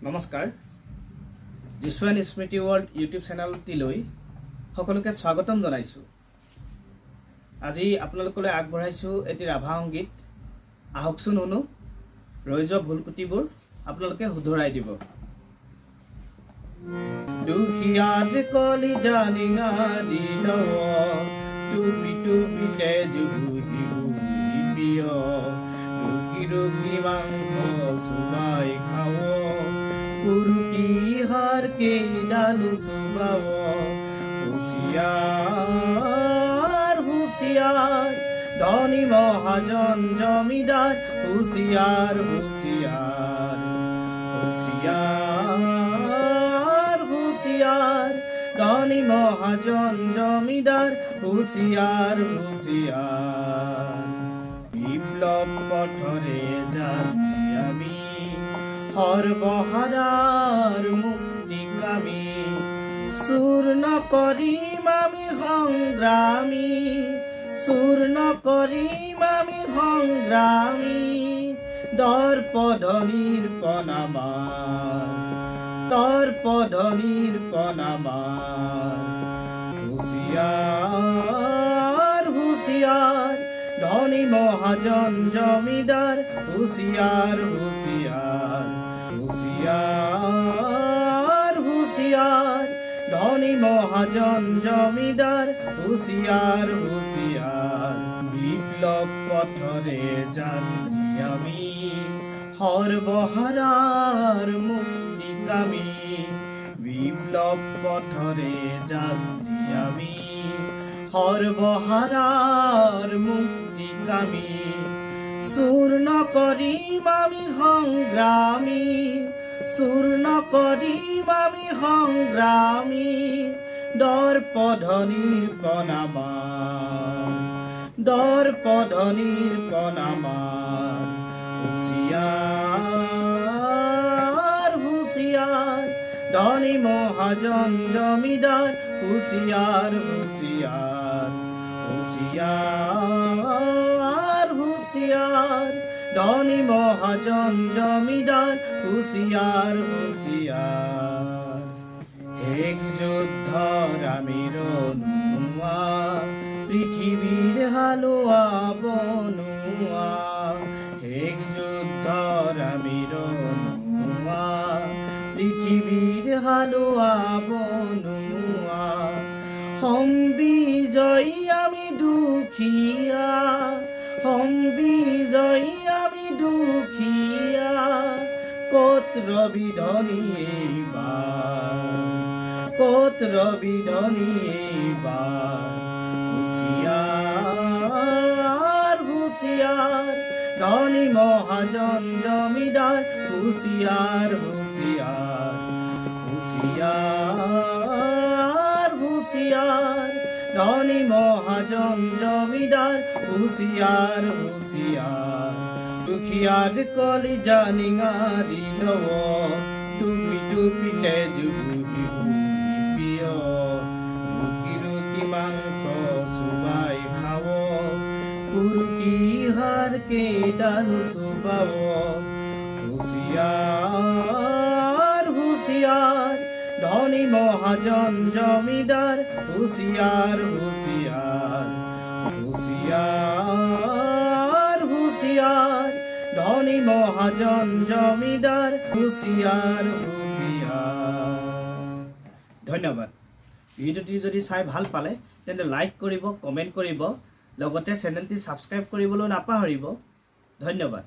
নমস্কাৰ যিশুৱান স্মৃতি world YouTube চেনেলটিলৈ সকলোকে স্বাগতম জনাইছোঁ। আজি আপোনালোকলৈ আগবঢ়াইছোঁ এটি ৰাভা সংগীত। আহকচোন শুনো, ৰৈ যোৱা ভুল কুটিবোৰ আপোনালোকে শুধৰাই দিব। দুখিয়াত কলি জানি নাদি নৱ টুপি টুপিতে জুবুহি বুহি পিয় ৰুকি ৰুকি মাংস চুবাই খাৱ কুৰুকি হার কে ডালু সুবাব হুঁশিয়ার হুঁশিয়ার ধনী মহাজন জমিদার হুঁশিয়ার হুঁশিয়ার হুঁশিয়ার হুঁশিয়ার ধনী মহাজন জমিদার হুঁশিয়ার হুঁশিয়ার বিপ্লব পথরে যাত্রী আমি সর্বহারার মুক্তিকামী চূর্ণ কৰিম আমি সংগ্ৰামী চূৰ্ণ কৰিম আমি সংগ্ৰামী দৰ্পধনিৰ পনামাৰ দৰ্পধনিৰ পনামাৰ হুঁশিয়াৰ হুঁশিয়াৰ ধনী মহাজন জমিদার হুঁশিয়ার হুঁশিয়ার হুঁশিয়ার হুঁশিয়ার ধনী মহাজন জমিদার হুঁশিয়ার হুঁশিয়ার বিপ্লব পথরে যাত্রী আমি সর্বহারার মুক্তিকামী বিপ্লব পথরে যাত্রী আমি সর্বহারার মুক্তিকামী চূর্ণ কৰিম আমি সংগ্ৰামী চূর্ণ কৰিম আমি সংগ্ৰামী দৰ্পধনিৰ পনামাৰ দৰ্পধনিৰ পনামাৰ হুঁশিয়াৰ হুঁশিয়ার ধনী মহাজন জমিদার হুঁশিয়ার হুঁশিয়ার হুঁশিয়ার হুঁশিয়ার ধনী মহাজন জমিদার হুঁশিয়ার হুঁশিয়ার এক যুদ্ধৰ আমিৰ নোৱা পৃথিৱীৰ হালোৱা বনোৱা এক যুদ্ধৰ আমিৰ নোৱা পৃথিৱীৰ হালোৱা বনোৱা বিজয়ী আমি দুখিয়া বিজয়ী আমি দুখিয়া ক'ত ৰবি ধনী এইবাৰ ক'ত ৰবি ধনী এইবাৰ হুঁশিয়াৰ হুঁশিয়াৰ ধনী মহাজন জমিদার হুঁশিয়ার হুঁশিয়ার হুঁশিয়ার হুঁশিয়ার ধনী মহাজন জমিদার হুঁশিয়ার হুঁশিয়ার দুখিয়ার কলি জানি নাদি নৱ টুপি টুপিতে জুবুহি বুহি পিয় ৰুকি ৰুকি মাংস চুবাই খাৱ কুৰুকি হার কে ডালু চুবাব হুঁশিয়ার হুঁশিয়ার ধনী মহাজন জমিদার হুঁশিয়ার হুঁশিয়ার হুঁশিয়ার হুঁশিয়ার ধনী মহাজন জমিদার হুঁশিয়ার হুঁশিয়ার। ধন্যবাদ। ভিডিওটি যদি চাই ভাল পালে তেন্তে লাইক কৰিব, কমেণ্ট কৰিব, লগতে চেনেলটি ছাবস্ক্ৰাইব কৰিবলৈ নাপাহৰিব। ধন্যবাদ।